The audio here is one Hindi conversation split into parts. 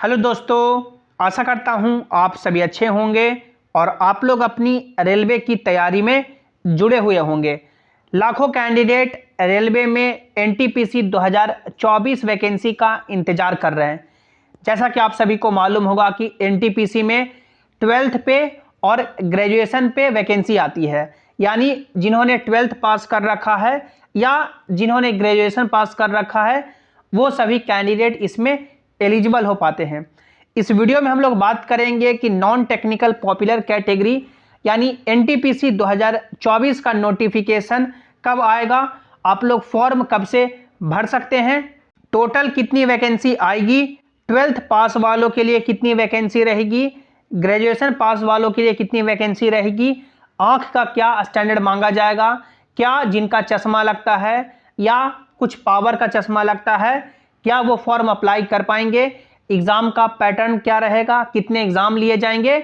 हेलो दोस्तों, आशा करता हूं आप सभी अच्छे होंगे और आप लोग अपनी रेलवे की तैयारी में जुड़े हुए होंगे। लाखों कैंडिडेट रेलवे में एनटीपीसी 2024 वैकेंसी का इंतजार कर रहे हैं। जैसा कि आप सभी को मालूम होगा कि एनटीपीसी में 12th पे और ग्रेजुएशन पे वैकेंसी आती है, यानी जिन्होंने 12th पास कर रखा है या जिन्होंने ग्रेजुएशन पास कर रखा है वो सभी कैंडिडेट इसमें एलिजिबल हो पाते हैं। इस वीडियो में हम लोग बात करेंगे कि नॉन टेक्निकल पॉपुलर कैटेगरी यानी एनटीपीसी 2024 का नोटिफिकेशन कब आएगा, आप लोग फॉर्म कब से भर सकते हैं, टोटल कितनी वैकेंसी आएगी, 12th पास वालों के लिए कितनी वैकेंसी रहेगी, ग्रेजुएशन पास वालों के लिए कितनी वैकेंसी रहेगी, आंख का क्या स्टैंडर्ड मांगा जाएगा, क्या जिनका चश्मा लगता है या कुछ पावर का चश्मा लगता है क्या वो फॉर्म अप्लाई कर पाएंगे, एग्जाम का पैटर्न क्या रहेगा, कितने एग्जाम लिए जाएंगे,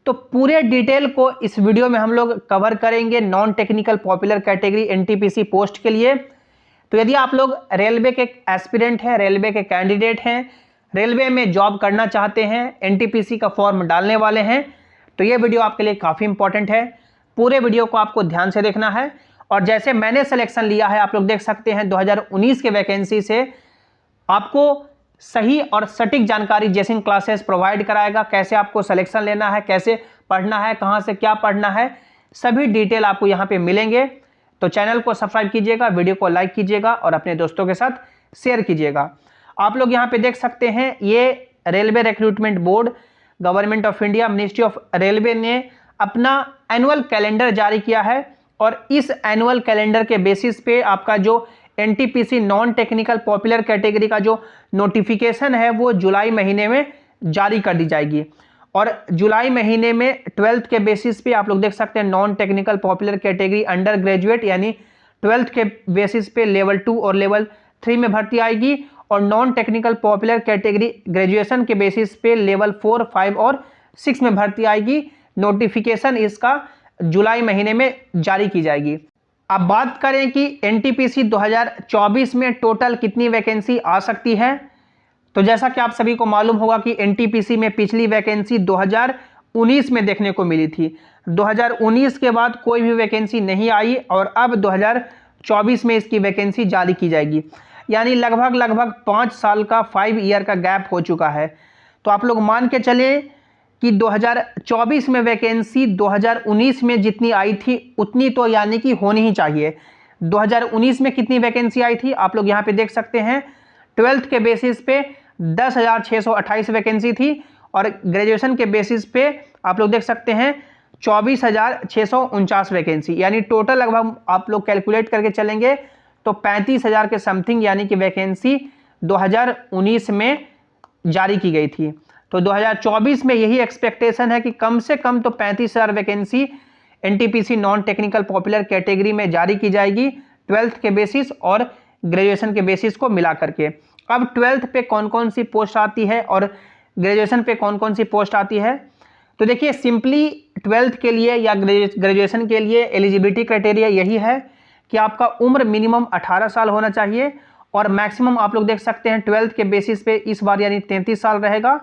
तो पूरे डिटेल को इस वीडियो में हम लोग कवर करेंगे non technical popular category NTPC post के लिए। तो यदि आप लोग रेलवे के एस्पिरेंट हैं, रेलवे के कैंडिडेट हैं, रेलवे में जॉब करना चाहते हैं, एनटीपीसी का फॉर्म डालने वाले हैं, तो ये वीडियो आपके लिए काफ़ी इंपॉर्टेंट है। पूरे वीडियो को आपको ध्यान से देखना है और जैसे मैंने सिलेक्शन लिया है आप लोग देख सकते हैं 2019 के वैकेंसी से आपको सही और सटीक जानकारी जेसिन क्लासेस प्रोवाइड कराएगा। कैसे आपको सिलेक्शन लेना है, कैसे पढ़ना है, कहां से क्या पढ़ना है, सभी डिटेल आपको यहां पे मिलेंगे। तो चैनल को सब्सक्राइब कीजिएगा, वीडियो को लाइक कीजिएगा और अपने दोस्तों के साथ शेयर कीजिएगा। आप लोग यहां पे देख सकते हैं ये railway recruitment board, government of India, ministry of railway ने अपना एनुअल कैलेंडर जारी किया है और इस एनुअल कैलेंडर के बेसिस पे आपका जो NTPC non technical popular category का जो नोटिफिकेशन है वो जुलाई महीने में जारी कर दी जाएगी। और जुलाई महीने में 12th के बेसिस पे आप लोग देख सकते हैं non technical popular category under graduate यानी 12th के बेसिस पे लेवल 2 और लेवल 3 में भर्ती आएगी और non technical popular category graduation के बेसिस पे लेवल 4, 5 और 6 में भर्ती आएगी। नोटिफिकेशन इसका जुलाई महीने में जारी की जाएगी। अब बात करें कि एनटीपीसी 2024 में टोटल कितनी वैकेंसी आ सकती है, तो जैसा कि आप सभी को मालूम होगा कि एनटीपीसी में पिछली वैकेंसी 2019 में देखने को मिली थी। 2019 के बाद कोई भी वैकेंसी नहीं आई और अब 2024 में इसकी वैकेंसी जारी की जाएगी, यानी लगभग 5 साल का 5 ईयर का गैप हो चुका है। तो आप लोग मान के चले कि 2024 में वैकेंसी 2019 में जितनी आई थी उतनी तो यानी कि होनी ही चाहिए। 2019 में कितनी वैकेंसी आई थी आप लोग यहाँ पे देख सकते हैं, 12th के बेसिस पे 10,628 वैकेंसी थी और ग्रेजुएशन के बेसिस पे आप लोग देख सकते हैं 24,649 वैकेंसी, यानी टोटल लगभग आप लोग कैलकुलेट करके चलेंगे तो 35,000 के समथिंग यानी कि वैकेंसी 2019 में जारी की गई थी। तो 2024 में यही एक्सपेक्टेशन है कि कम से कम तो 35,000 vacancy NTPC non technical popular category में जारी की जाएगी 12th के बेसिस और ग्रेजुएशन के बेसिस को मिला करके। अब 12th पे कौन कौन सी पोस्ट आती है और ग्रेजुएशन पे कौन कौन सी पोस्ट आती है, तो देखिए सिंपली 12th के लिए या ग्रेजुएशन के लिए एलिजिबिलिटी क्राइटेरिया यही है कि आपका उम्र मिनिमम 18 साल होना चाहिए और मैक्सिमम आप लोग देख सकते हैं 12th के बेसिस पे इस बार यानी 33 साल रहेगा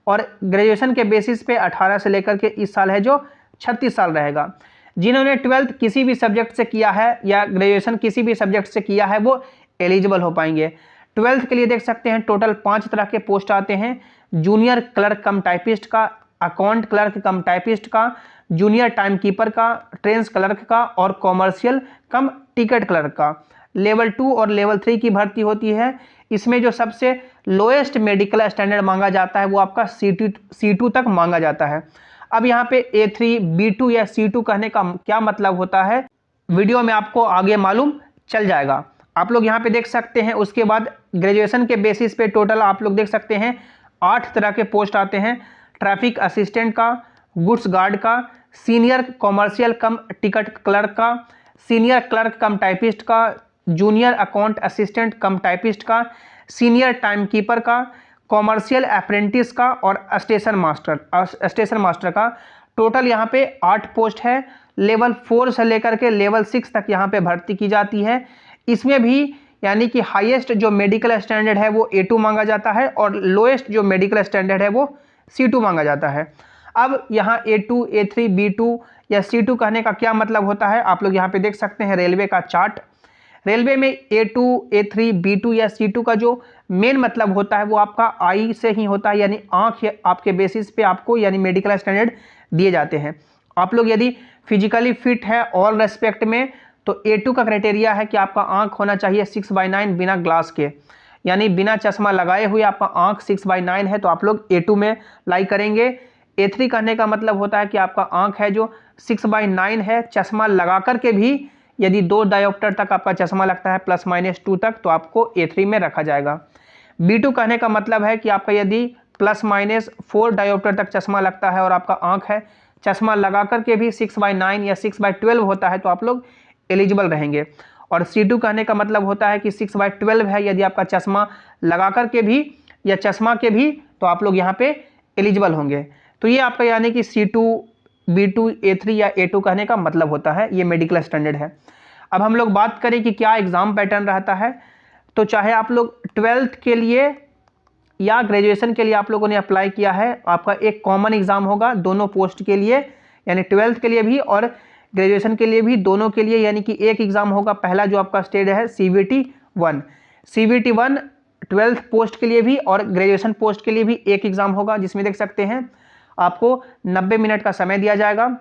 और ग्रेजुएशन के बेसिस पे 18 से लेकर के इस साल है जो 36 साल रहेगा। जिन्होंने 12th किसी भी सब्जेक्ट से किया है या ग्रेजुएशन किसी भी सब्जेक्ट से किया है वो एलिजिबल हो पाएंगे। 12th के लिए देख सकते हैं टोटल 5 तरह के पोस्ट आते हैं, जूनियर क्लर्क कम टाइपिस्ट का, अकाउंट क्लर्क कम टाइपिस्ट का, जूनियर टाइम कीपर का, ट्रेन्स क्लर्क का और कॉमर्शियल कम टिकट क्लर्क का। लेवल 2 और लेवल 3 की भर्ती होती है। इसमें जो सबसे लोएस्ट मेडिकल स्टैंडर्ड मांगा जाता है वो आपका C2 तक मांगा जाता है। अब यहाँ पे A3, B2 या C2 कहने का क्या मतलब होता है वीडियो में आपको आगे मालूम चल जाएगा। आप लोग यहाँ पे देख सकते हैं। उसके बाद ग्रेजुएशन के बेसिस पे टोटल आप लोग देख सकते हैं 8 तरह के पोस्ट आते हैं, ट्रैफिक असिस्टेंट का, गुड्स गार्ड का, सीनियर कॉमर्शियल कम टिकट क्लर्क का, सीनियर क्लर्क कम टाइपिस्ट का, जूनियर अकाउंट असिस्टेंट कम टाइपिस्ट का, सीनियर टाइम कीपर का, कॉमर्शियल अप्रेंटिस का और स्टेशन मास्टर का। टोटल यहाँ पे 8 पोस्ट है। लेवल 4 से लेकर के लेवल 6 तक यहाँ पे भर्ती की जाती है। इसमें भी यानी कि हाईएस्ट जो मेडिकल स्टैंडर्ड है वो A2 मांगा जाता है और लोएस्ट जो मेडिकल स्टैंडर्ड है वो C2 मांगा जाता है। अब यहाँ A2, A3, B2 या C2 कहने का क्या मतलब होता है, आप लोग यहाँ पे देख सकते हैं रेलवे का चार्ट। रेलवे में A2, A3, B2 या C2 का जो मेन मतलब होता है वो आपका आई से ही होता है, यानी आँख आपके बेसिस पे आपको यानी मेडिकल स्टैंडर्ड दिए जाते हैं। आप लोग यदि फिजिकली फिट है ऑल रेस्पेक्ट में तो A2 का क्राइटेरिया है कि आपका आँख होना चाहिए 6/9 बिना ग्लास के, यानी बिना चश्मा लगाए हुए आपका आँख 6/9 है तो आप लोग A2 में लाई करेंगे। A3 कहने का मतलब होता है कि आपका आँख है जो 6/9 है, चश्मा लगा कर के भी यदि 2 डायोप्टर तक आपका चश्मा लगता है +-2 तक तो आपको A3 में रखा जाएगा। B2 कहने का मतलब है कि आपका यदि +-4 डायोप्टर तक चश्मा लगता है और आपका आँख है चश्मा लगा कर के भी 6/9 या 6/12 होता है तो आप लोग एलिजिबल रहेंगे। और C2 कहने का मतलब होता है कि 6/12 है, यदि आपका चश्मा लगा कर के भी या चश्मा के भी तो आप लोग यहाँ पे एलिजिबल होंगे। तो ये आपका यानी कि C2, B2, A3 या A2 कहने का मतलब होता है, ये मेडिकल स्टैंडर्ड है। अब हम लोग बात करें कि क्या एग्ज़ाम पैटर्न रहता है, तो चाहे आप लोग 12th के लिए या ग्रेजुएशन के लिए आप लोगों ने अप्लाई किया है, आपका एक कॉमन एग्ज़ाम होगा दोनों पोस्ट के लिए, यानी 12th के लिए भी और ग्रेजुएशन के लिए भी, दोनों के लिए यानी कि एक एग्ज़ाम होगा। पहला जो आपका स्टेज है CBT-1, CBT-1 12th पोस्ट के लिए भी और ग्रेजुएशन पोस्ट के लिए भी एक एग्ज़ाम होगा, जिसमें देख सकते हैं आपको 90 मिनट का समय दिया जाएगा।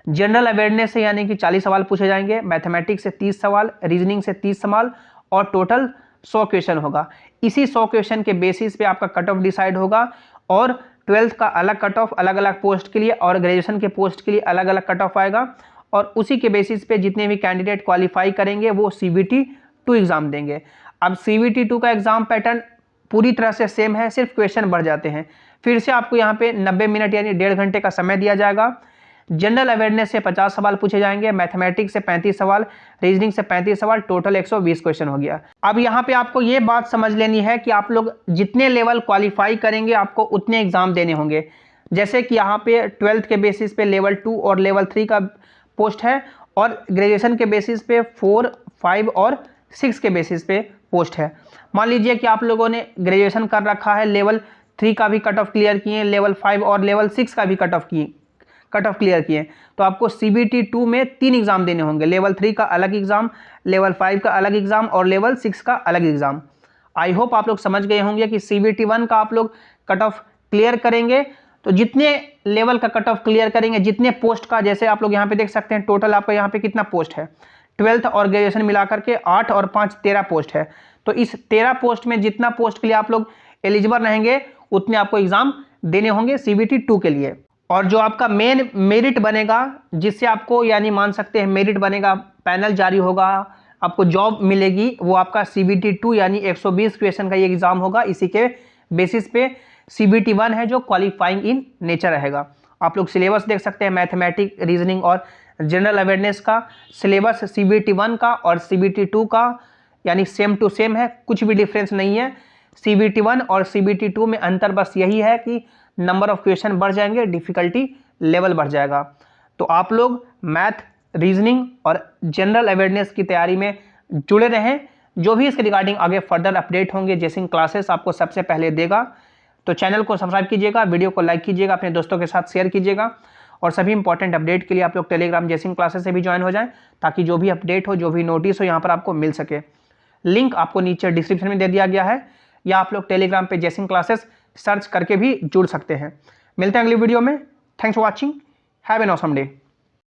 जनरल अवेयरनेस से यानी कि 40 सवाल पूछे जाएंगे, मैथमेटिक्स से 30 सवाल, रीजनिंग से 30 सवाल और टोटल 100 क्वेश्चन होगा। इसी 100 क्वेश्चन के बेसिस पे आपका कट ऑफ डिसाइड होगा और 12th का अलग कट ऑफ अलग अलग पोस्ट के लिए और ग्रेजुएशन के पोस्ट के लिए अलग अलग कट ऑफ आएगा और उसी के बेसिस पे जितने भी कैंडिडेट क्वालिफाई करेंगे वो CBT-2 एग्ज़ाम देंगे। अब CBT-2 का एग्ज़ाम पैटर्न पूरी तरह से सेम है, सिर्फ क्वेश्चन बढ़ जाते हैं। फिर से आपको यहाँ पे 90 मिनट यानी 1.5 घंटे का समय दिया जाएगा। जनरल अवेयरनेस से 50 सवाल पूछे जाएंगे, मैथमेटिक्स से 35 सवाल, रीजनिंग से 35 सवाल, टोटल 120 क्वेश्चन हो गया। अब यहाँ पे आपको ये बात समझ लेनी है कि आप लोग जितने लेवल क्वालिफाई करेंगे आपको उतने एग्जाम देने होंगे। जैसे कि यहाँ पे 12th के बेसिस पे लेवल 2 और लेवल 3 का पोस्ट है और ग्रेजुएशन के बेसिस पे 4, 5 और 6 के बेसिस पे पोस्ट है। मान लीजिए कि आप लोगों ने ग्रेजुएशन कर रखा है, लेवल 3 का भी कट ऑफ क्लियर किए, लेवल 5 और लेवल 6 का भी कट ऑफ क्लियर किए, तो आपको CBT-2 में 3 एग्जाम देने होंगे। लेवल 3 का अलग एग्जाम, लेवल 5 का अलग एग्जाम और लेवल 6 का अलग एग्जाम। आई होप आप लोग समझ गए होंगे कि CBT-1 का आप लोग कट ऑफ क्लियर करेंगे तो जितने लेवल का कट ऑफ क्लियर करेंगे, जितने पोस्ट का, जैसे आप लोग यहाँ पे देख सकते हैं टोटल आपका यहाँ पे कितना पोस्ट है, 12th और ग्रेजुएशन मिलाकर के 8 और 5 13 पोस्ट है। तो इस 13 पोस्ट में जितना पोस्ट के लिए आप लोग एलिजिबल रहेंगे उतने आपको एग्जाम देने होंगे CBT-2 के लिए। और जो आपका मेन मेरिट बनेगा, जिससे आपको यानी मान सकते हैं मेरिट बनेगा, पैनल जारी होगा, आपको जॉब मिलेगी, वो आपका CBT-2 यानी 120 क्वेश्चन का ये एग्जाम होगा। इसी के बेसिस पे CBT-1 है जो क्वालिफाइंग इन नेचर रहेगा। आप लोग सिलेबस देख सकते हैं, मैथमेटिक्स, रीजनिंग और जनरल अवेयरनेस का सिलेबस CBT-1 का और CBT-2 का यानी सेम टू सेम है, कुछ भी डिफरेंस नहीं है। CBT-1 और CBT-2 में अंतर बस यही है कि नंबर ऑफ क्वेश्चन बढ़ जाएंगे, डिफिकल्टी लेवल बढ़ जाएगा। तो आप लोग मैथ, रीजनिंग और जनरल अवेयरनेस की तैयारी में जुड़े रहें। जो भी इसके रिगार्डिंग आगे फर्दर अपडेट होंगे, जैसे क्लासेस आपको सबसे पहले देगा। तो चैनल को सब्सक्राइब कीजिएगा, वीडियो को लाइक कीजिएगा, अपने दोस्तों के साथ शेयर कीजिएगा और सभी इंपॉर्टेंट अपडेट के लिए आप लोग टेलीग्राम जैसिंग क्लासेस से भी ज्वाइन हो जाएं, ताकि जो भी अपडेट हो, जो भी नोटिस हो, यहाँ पर आपको मिल सके। लिंक आपको नीचे डिस्क्रिप्शन में दे दिया गया है, या आप लोग टेलीग्राम पे जैसिंग क्लासेस सर्च करके भी जुड़ सकते हैं। मिलते हैं अगली वीडियो में। Thanks for watching, have an awesome day.